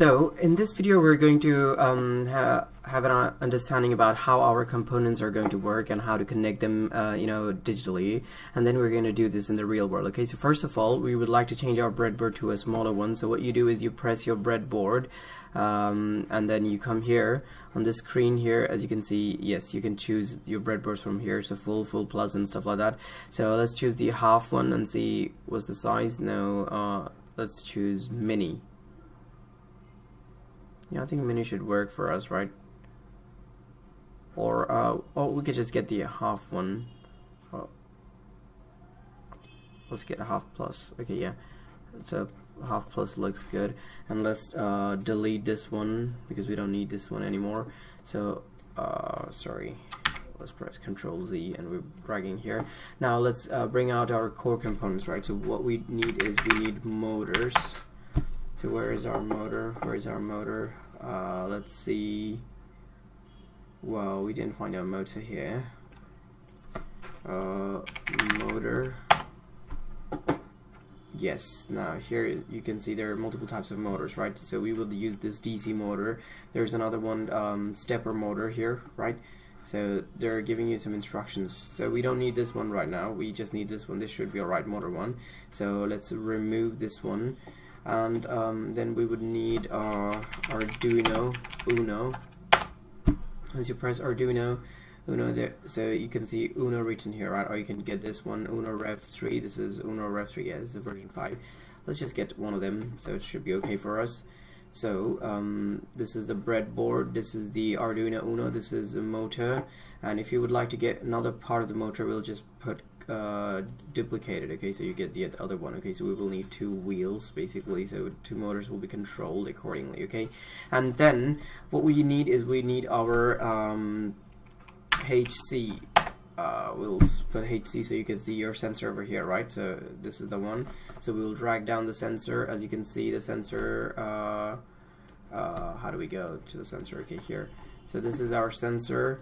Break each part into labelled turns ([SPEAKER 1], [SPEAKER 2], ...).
[SPEAKER 1] So in this video we're going to have an understanding about how our components are going to work and how to connect them digitally, and then we're going to do this in the real world. Okay, so first of all we would like to change our breadboard to a smaller one. So what you do is you press your breadboard and then you come here on the screen here. As you can see, yes, you can choose your breadboards from here, so full, plus and stuff like that. So let's choose the half one and see what's the size. No, let's choose mini. Yeah, I think mini should work for us, right? Or we could just get the half one. Let's get a half plus. Okay, yeah. So half plus looks good. And let's delete this one because we don't need this one anymore. So sorry. Let's press Control Z and we're dragging here. Now let's bring out our core components, right? So what we need is we need motors. So where is our motor? Let's see. Well, we didn't find our motor here. Motor. Yes, now here you can see there are multiple types of motors, right? So we will use this DC motor. There's another one, stepper motor here, right? So they're giving you some instructions. So we don't need this one right now. We just need this one. This should be a right motor one. So let's remove this one. And then we would need Arduino Uno. As you press Arduino Uno there, so you can see Uno written here, right? Or you can get this one, Uno Rev 3. This is Uno Rev 3. Yeah, this is version 5. Let's just get one of them, so it should be okay for us. So this is the breadboard, this is the Arduino Uno, this is the motor, and if you would like to get another part of the motor, we'll just put duplicated. Okay, so you get the other one. Okay, so we will need two wheels basically, so two motors will be controlled accordingly. Okay, and then what we need is we need our HC. We'll put HC so you can see your sensor over here, right? So this is the one. So we will drag down the sensor. As you can see, the sensor, how do we go to the sensor? Okay, here. So this is our sensor.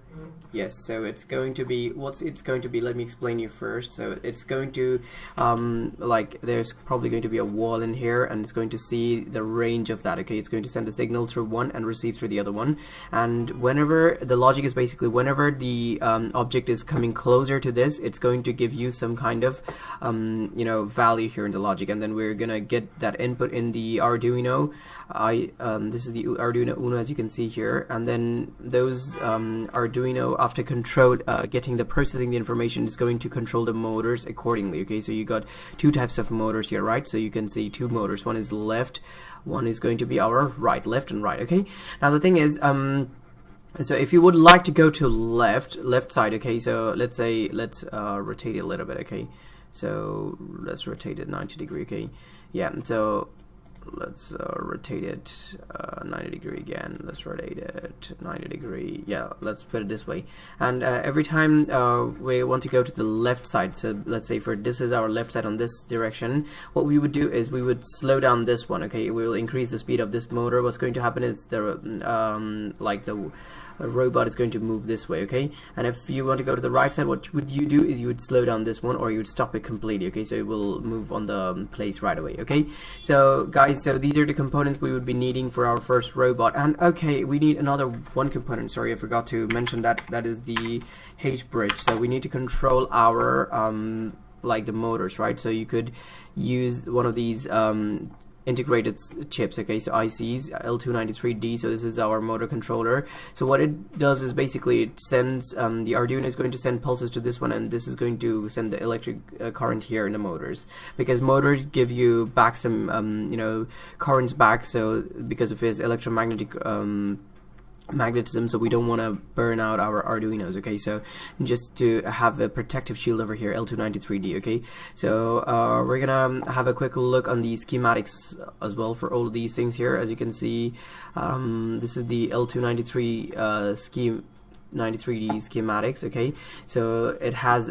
[SPEAKER 1] Yes, so it's going to be, what's it's going to be, let me explain you first. So it's going to, like, there's probably going to be a wall in here, and it's going to see the range of that. Okay, it's going to send a signal through one and receive through the other one. And whenever, the logic is basically whenever the object is coming closer to this, it's going to give you some kind of, value here in the logic. And then we're going to get that input in the Arduino. This is the Arduino Uno, as you can see here. And then those Arduino, after getting the processing the information, is going to control the motors accordingly. Okay, so you got two types of motors here, right? So you can see two motors. One is left, one is going to be our right, left and right. Okay, now the thing is, so if you would like to go to left side, okay, so let's rotate it a little bit. Okay, so let's rotate it 90 degree. Okay, yeah, so let's rotate it 90 degree again. Let's rotate it 90 degree. Yeah, let's put it this way. And every time we want to go to the left side, so let's say for this is our left side on this direction, what we would do is we would slow down this one. Okay, we will increase the speed of this motor. What's going to happen is the robot is going to move this way. Okay, and if you want to go to the right side, what would you do is you would slow down this one, or you would stop it completely. Okay, so it will move on the place right away. Okay, so guys, so these are the components we would be needing for our first robot. And okay, we need another one component. Sorry, I forgot to mention that. That is the H bridge. So we need to control our like the motors, right? So you could use one of these integrated chips. Okay, so ICs, L293D. So this is our motor controller. So what it does is basically it sends the Arduino is going to send pulses to this one, and this is going to send the electric current here in the motors, because motors give you back some currents back, so because of his electromagnetic magnetism, so we don't want to burn out our Arduinos. Okay, so just to have a protective shield over here, L293D. Okay, so we're gonna have a quick look on the schematics as well for all of these things here. As you can see, this is the L293 93D schematics. Okay, so it has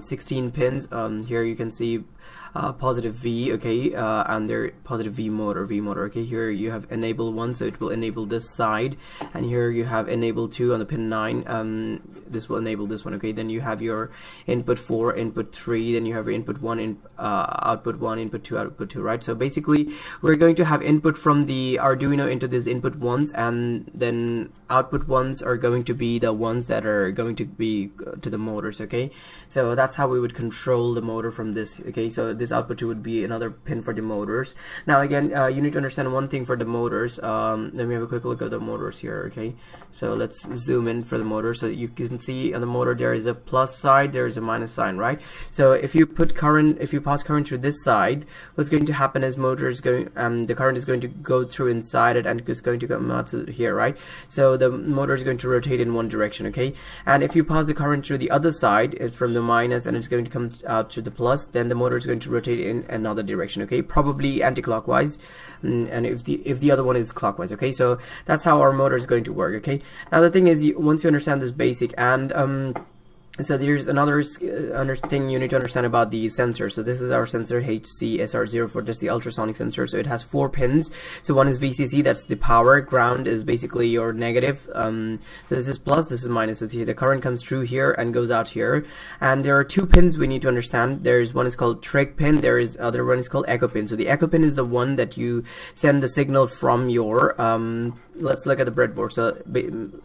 [SPEAKER 1] 16 pins. Here you can see positive V, okay, and their positive V motor. Okay, here you have enable 1, so it will enable this side, and here you have enable 2 on the pin 9. this will enable this one. Okay, then you have your input 4, input 3, then you have your input 1, output 1, input 2, output 2, right? So basically we're going to have input from the Arduino into this input 1s, and then output 1s are going to be the ones that are going to be to the motors. Okay, so that's how we would control the motor from this. Okay, so this output 2 would be another pin for the motors. Now again, you need to understand one thing for the motors. Let me have a quick look at the motors here. Okay, so let's zoom in for the motor, so you can see on the motor there is a plus side, there is a minus sign, right? So if you pass current through this side, what's going to happen is motor is going the current is going to go through inside it, and it's going to come out to here, right? So the motor is going to rotate in one direction. Okay, and if you pass the current through the other side, it's from the minus and it's going to come out to the plus, then the motor is going to rotate in another direction. Okay, probably anti-clockwise, and if the other one is clockwise. Okay, so that's how our motor is going to work. Okay, now the thing is, once you understand this basic, and so there's another thing you need to understand about the sensor. So this is our sensor HC-SR0 for just the ultrasonic sensor. So it has 4 pins. So one is VCC, that's the power. Ground is basically your negative. So this is plus, this is minus. So the current comes through here and goes out here. And there are 2 pins we need to understand. There's one is called trig pin. There is other one is called echo pin. So the echo pin is the one that you send the signal from your let's look at the breadboard. So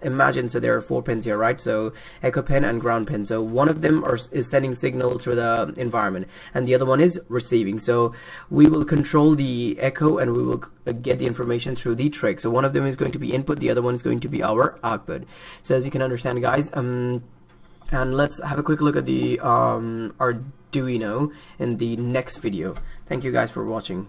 [SPEAKER 1] imagine, so there are 4 pins here, right? So echo pin and ground pin. So one of them is sending signal through the environment, and the other one is receiving. So we will control the echo, and we will get the information through the trig. So one of them is going to be input, the other one is going to be our output. So as you can understand, guys, and let's have a quick look at the Arduino in the next video. Thank you guys for watching.